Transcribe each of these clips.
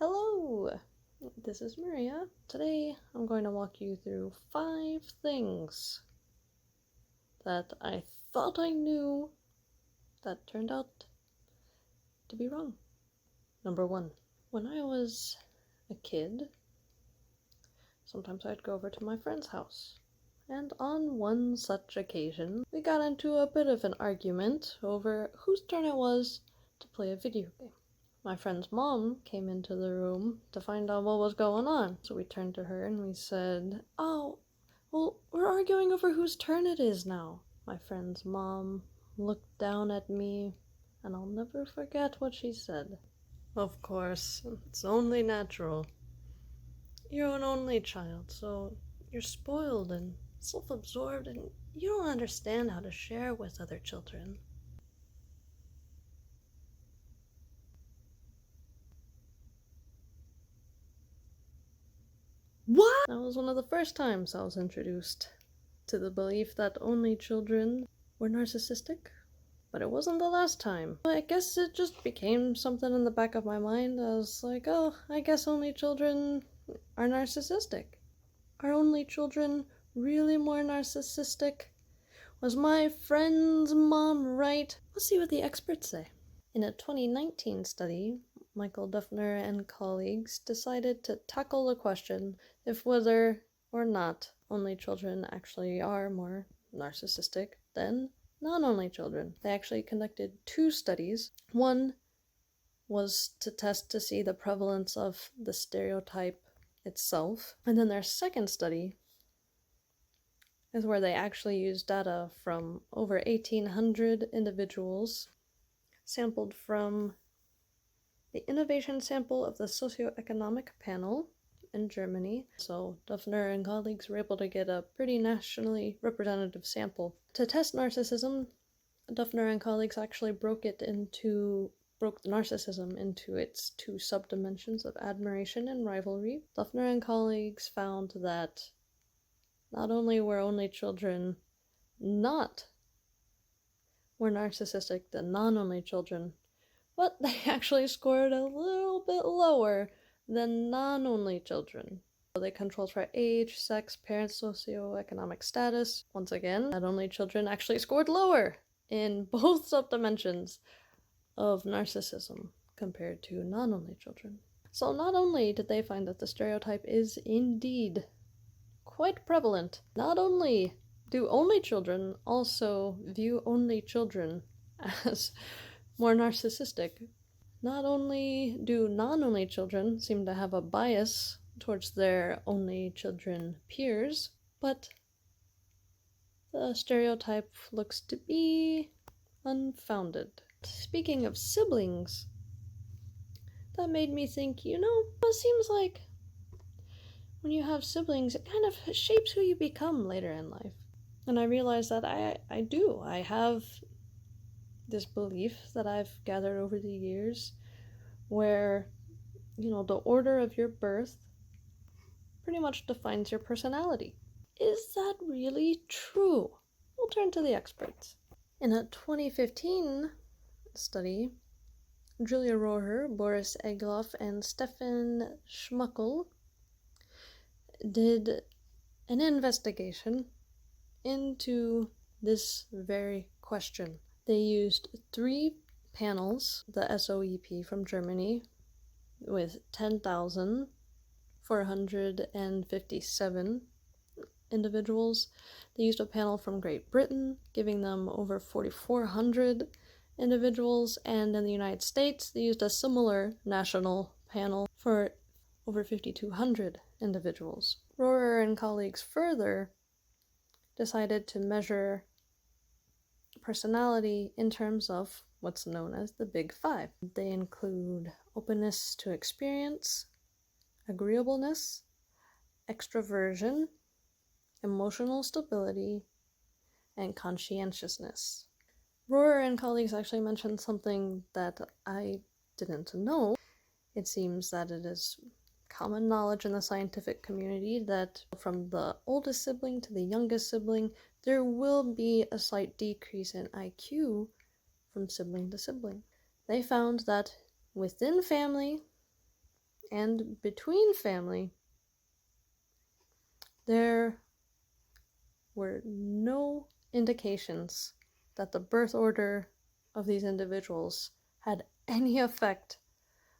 Hello! This is Maria. Today I'm going to walk you through 5 things that I thought I knew that turned out to be wrong. Number 1. When I was a kid, sometimes I'd go over to my friend's house. And on one such occasion, we got into a bit of an argument over whose turn it was to play a video game. My friend's mom came into the room to find out what was going on. So we turned to her and we said, "Oh, well, we're arguing over whose turn it is now." My friend's mom looked down at me, and I'll never forget what she said. "Of course, it's only natural. You're an only child, so you're spoiled and self-absorbed, and you don't understand how to share with other children." What? That was one of the first times I was introduced to the belief that only children were narcissistic. But it wasn't the last time. I guess it just became something in the back of my mind. I was like, oh, I guess only children are narcissistic. Are only children really more narcissistic? Was my friend's mom right? Let's see what the experts say. In a 2019 study, Michael Duffner and colleagues decided to tackle the question if whether or not only children actually are more narcissistic than non-only children. They actually conducted 2 studies. One was to test to see the prevalence of the stereotype itself, and then their second study is where they actually used data from over 1,800 individuals sampled from the innovation sample of the socioeconomic panel in Germany. So Duffner and colleagues were able to get a pretty nationally representative sample. To test narcissism, Duffner and colleagues actually broke narcissism into its 2 subdimensions of admiration and rivalry. Duffner and colleagues found that not only were only children not more narcissistic than non-only children, but they actually scored a little bit lower than non-only children. So they controlled for age, sex, parents' socioeconomic status. Once again, non-only children actually scored lower in both subdimensions of narcissism compared to non-only children. So not only did they find that the stereotype is indeed quite prevalent, not only do only children also view only children as more narcissistic, not only do non-only children seem to have a bias towards their only children peers, but the stereotype looks to be unfounded. Speaking of siblings, that made me think, it seems like when you have siblings, it kind of shapes who you become later in life. And I realized that I do. I have this belief that I've gathered over the years where, the order of your birth pretty much defines your personality. Is that really true? We'll turn to the experts. In a 2015 study, Julia Roher, Boris Egloff, and Stefan Schmuckel did an investigation into this very question. They used 3 panels, the SOEP from Germany, with 10,457 individuals. They used a panel from Great Britain, giving them over 4,400 individuals, and in the United States, they used a similar national panel for over 5,200 individuals. Rohrer and colleagues further decided to measure personality in terms of what's known as the Big 5. They include openness to experience, agreeableness, extroversion, emotional stability, and conscientiousness. Rohrer and colleagues actually mentioned something that I didn't know. It seems that it is common knowledge in the scientific community that from the oldest sibling to the youngest sibling, there will be a slight decrease in IQ from sibling to sibling. They found that within family and between family, there were no indications that the birth order of these individuals had any effect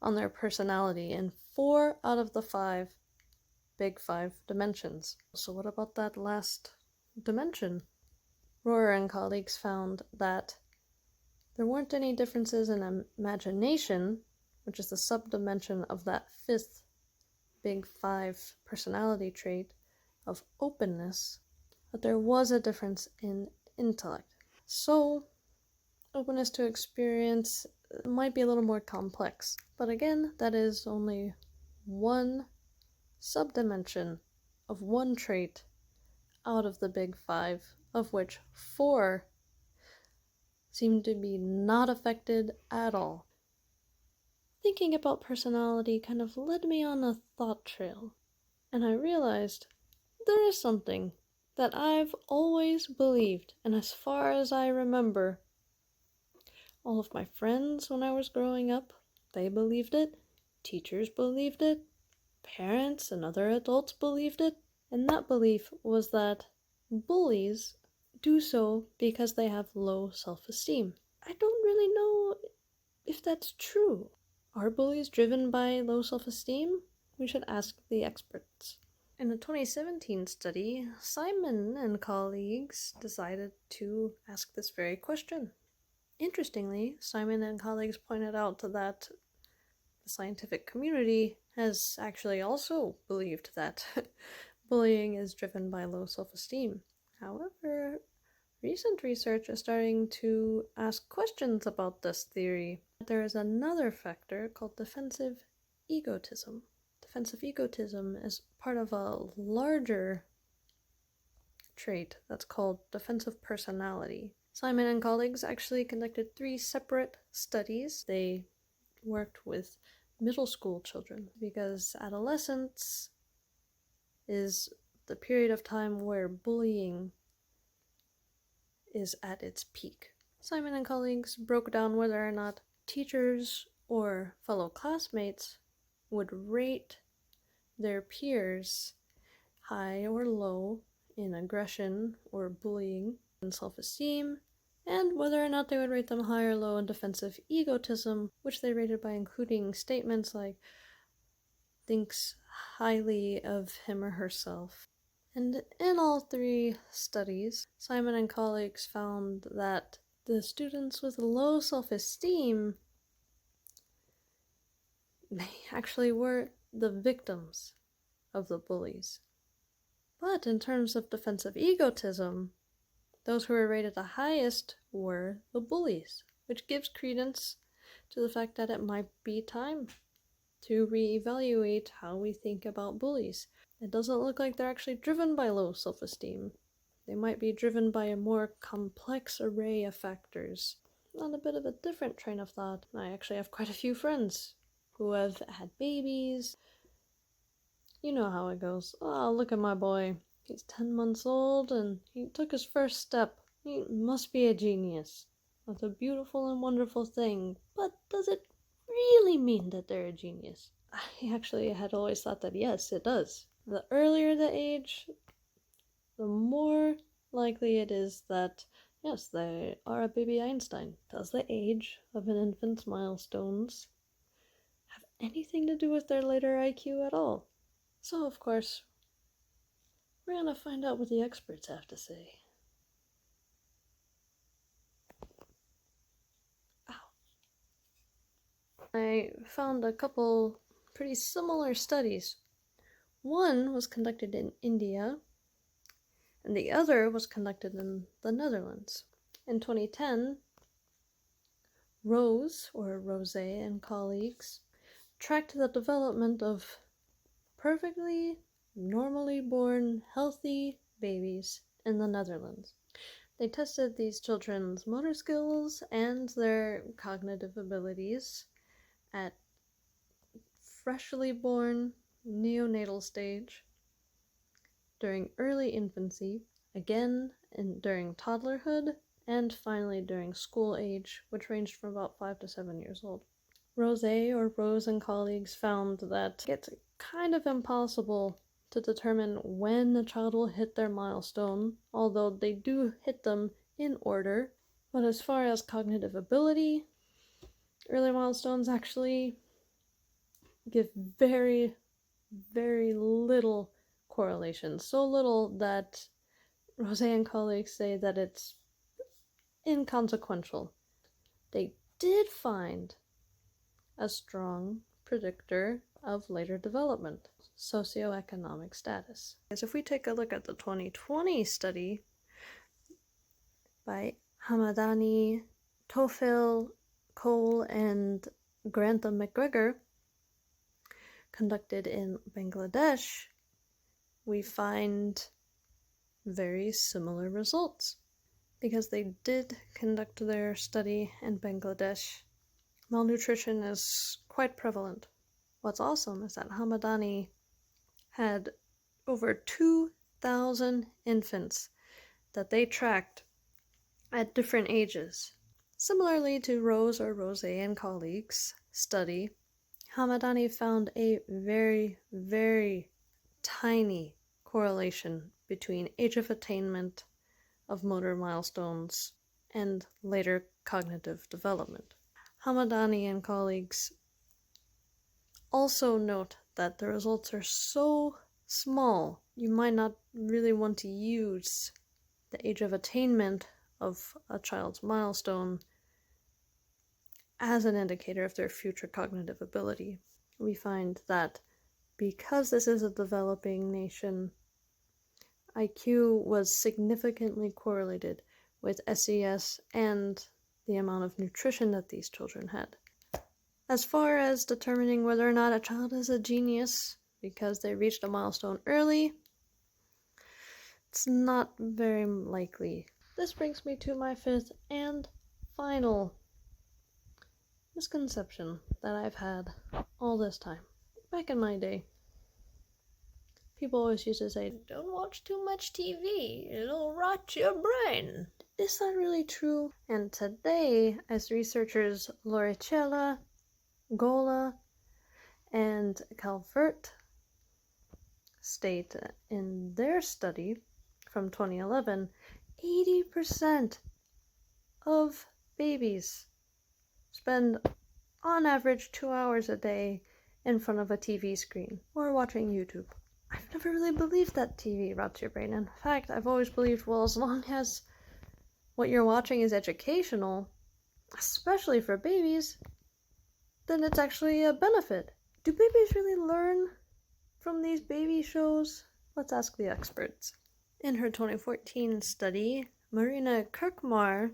on their personality in 4 out of the 5 big 5 dimensions. So what about that last dimension? Rohrer and colleagues found that there weren't any differences in imagination, which is the subdimension of that 5th big 5 personality trait of openness, but there was a difference in intellect. So openness to experience might be a little more complex, but again, that is only one subdimension of one trait out of the big 5, of which 4 seem to be not affected at all. Thinking about personality kind of led me on a thought trail, and I realized there is something that I've always believed, and as far as I remember, all of my friends when I was growing up, they believed it, teachers believed it, parents and other adults believed it, and that belief was that bullies do so because they have low self-esteem. I don't really know if that's true. Are bullies driven by low self-esteem? We should ask the experts. In a 2017 study, Simon and colleagues decided to ask this very question. Interestingly, Simon and colleagues pointed out that the scientific community has actually also believed that bullying is driven by low self-esteem. However, recent research is starting to ask questions about this theory. There is another factor called defensive egotism. Defensive egotism is part of a larger trait that's called defensive personality. Simon and colleagues actually conducted 3 separate studies. They worked with middle school children because adolescence is the period of time where bullying is at its peak. Simon and colleagues broke down whether or not teachers or fellow classmates would rate their peers high or low in aggression or bullying and self-esteem, and whether or not they would rate them high or low in defensive egotism, which they rated by including statements like thinks highly of him or herself. And in all 3 studies, Simon and colleagues found that the students with low self-esteem, they actually were the victims of the bullies. But in terms of defensive egotism, those who were rated the highest were the bullies, which gives credence to the fact that it might be time to reevaluate how we think about bullies. It doesn't look like they're actually driven by low self-esteem. They might be driven by a more complex array of factors. On a bit of a different train of thought, I actually have quite a few friends who have had babies. You know how it goes. Oh, look at my boy. He's 10 months old and he took his first step. He must be a genius. That's a beautiful and wonderful thing, but does it really mean that they're a genius? I actually had always thought that yes, it does. The earlier the age, the more likely it is that, yes, they are a baby Einstein. Does the age of an infant's milestones have anything to do with their later IQ at all? So, of course, we're gonna find out what the experts have to say. I found a couple pretty similar studies. One was conducted in India, and the other was conducted in the Netherlands. In 2010, Rose and colleagues tracked the development of perfectly normally born healthy babies in the Netherlands. They tested these children's motor skills and their cognitive abilities at freshly born neonatal stage, during early infancy, again during toddlerhood, and finally during school age, which ranged from about 5 to 7 years old. Rose and colleagues found that it's kind of impossible to determine when a child will hit their milestone, although they do hit them in order. But as far as cognitive ability, early milestones actually give very, very little correlation. So little that Rose and colleagues say that it's inconsequential. They did find a strong predictor of later development, socioeconomic status. As if we take a look at the 2020 study by Hamadani, Tofil, Cole, and Grantham McGregor, conducted in Bangladesh, we find very similar results. Because they did conduct their study in Bangladesh, malnutrition is quite prevalent. What's awesome is that Hamadani had over 2,000 infants that they tracked at different ages. Similarly to Rose and colleagues' study, Hamadani found a very, very tiny correlation between age of attainment of motor milestones and later cognitive development. Hamadani and colleagues also note that the results are so small, you might not really want to use the age of attainment of a child's milestone as an indicator of their future cognitive ability. We find that because this is a developing nation, IQ was significantly correlated with SES and the amount of nutrition that these children had. As far as determining whether or not a child is a genius because they reached a milestone early, it's not very likely. This brings me to my fifth and final misconception that I've had all this time. Back in my day, people always used to say, don't watch too much TV, it'll rot your brain. Is that really true? And today, as researchers Loricella, Gola, and Calvert state in their study from 2011, 80% of babies spend on average 2 hours a day in front of a TV screen or watching YouTube. I've never really believed that TV rots your brain. In fact, I've always believed, well, as long as what you're watching is educational, especially for babies, then it's actually a benefit. Do babies really learn from these baby shows? Let's ask the experts. In her 2014 study, Marina Kirkmar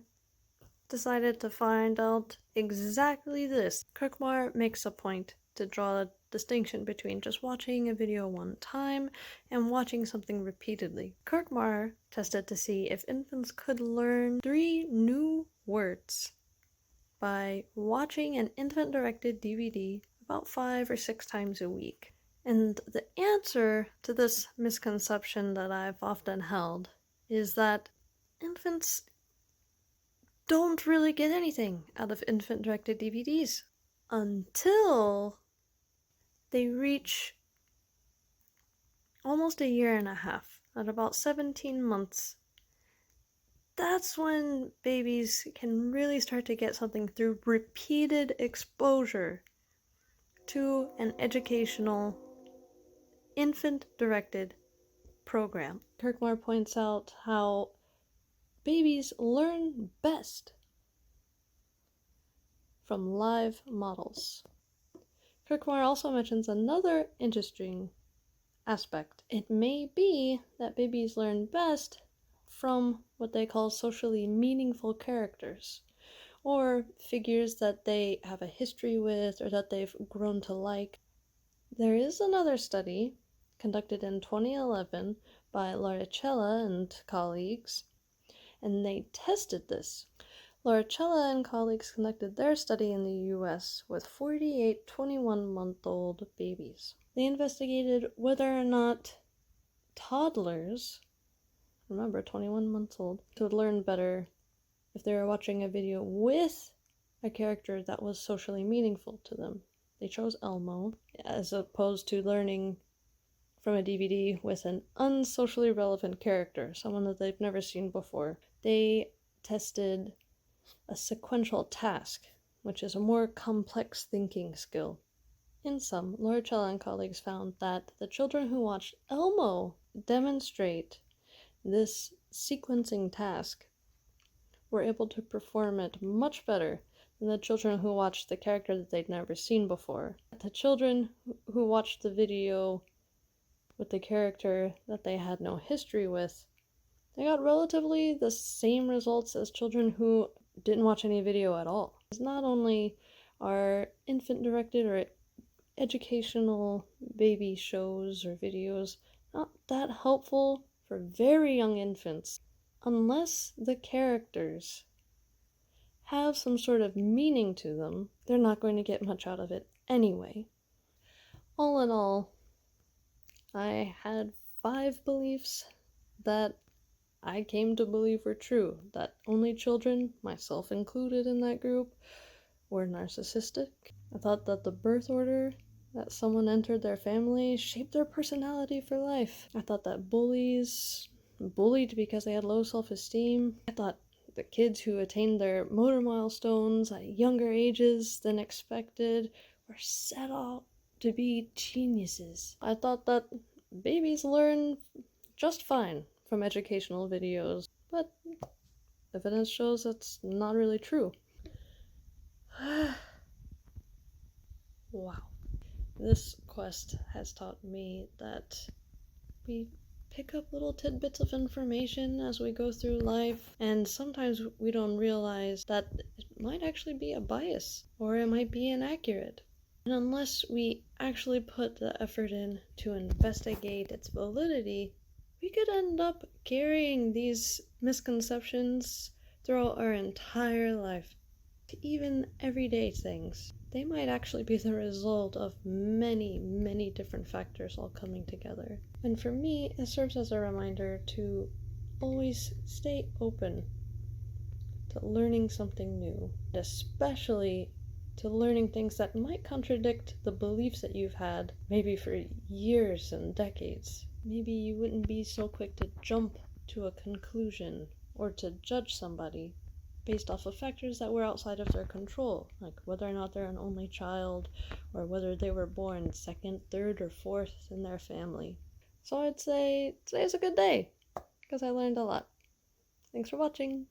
decided to find out exactly this. Kirkmar makes a point to draw a distinction between just watching a video one time and watching something repeatedly. Kirkmar tested to see if infants could learn 3 new words by watching an infant-directed DVD about 5 or 6 times a week. And the answer to this misconception that I've often held is that infants don't really get anything out of infant-directed DVDs until they reach almost a year and a half. At about 17 months, that's when babies can really start to get something through repeated exposure to an educational infant-directed program. Kirkmar points out how babies learn best from live models. Kirkmar also mentions another interesting aspect. It may be that babies learn best from what they call socially meaningful characters, or figures that they have a history with or that they've grown to like. There is another study conducted in 2011 by Loricella and colleagues, and they tested this. Loricella and colleagues conducted their study in the US with 48 21-month-old babies. They investigated whether or not toddlers, remember 21 months old, could learn better if they were watching a video with a character that was socially meaningful to them. They chose Elmo, as opposed to learning from a DVD with an unsocially relevant character, someone that they've never seen before. They tested a sequential task, which is a more complex thinking skill. In sum, Laura Chell and colleagues found that the children who watched Elmo demonstrate this sequencing task were able to perform it much better than the children who watched the character that they'd never seen before. The children who watched the video with the character that they had no history with, they got relatively the same results as children who didn't watch any video at all. Not only are infant-directed or educational baby shows or videos not that helpful for very young infants, unless the characters have some sort of meaning to them, they're not going to get much out of it anyway. All in all, I had 5 beliefs that I came to believe were true, that only children, myself included in that group, were narcissistic. I thought that the birth order that someone entered their family shaped their personality for life. I thought that bullies bullied because they had low self-esteem. I thought the kids who attained their motor milestones at younger ages than expected were set out to be geniuses. I thought that babies learn just fine from educational videos, but evidence shows that's not really true. Wow. This quest has taught me that we pick up little tidbits of information as we go through life, and sometimes we don't realize that it might actually be a bias, or it might be inaccurate. And unless we actually put the effort in to investigate its validity, we could end up carrying these misconceptions throughout our entire life, to even everyday things. They might actually be the result of many, many different factors all coming together. And for me, it serves as a reminder to always stay open to learning something new, especially to learning things that might contradict the beliefs that you've had maybe for years and decades. Maybe you wouldn't be so quick to jump to a conclusion or to judge somebody based off of factors that were outside of their control, like whether or not they're an only child, or whether they were born second, third, or fourth in their family. So I'd say today's a good day, because I learned a lot. Thanks for watching!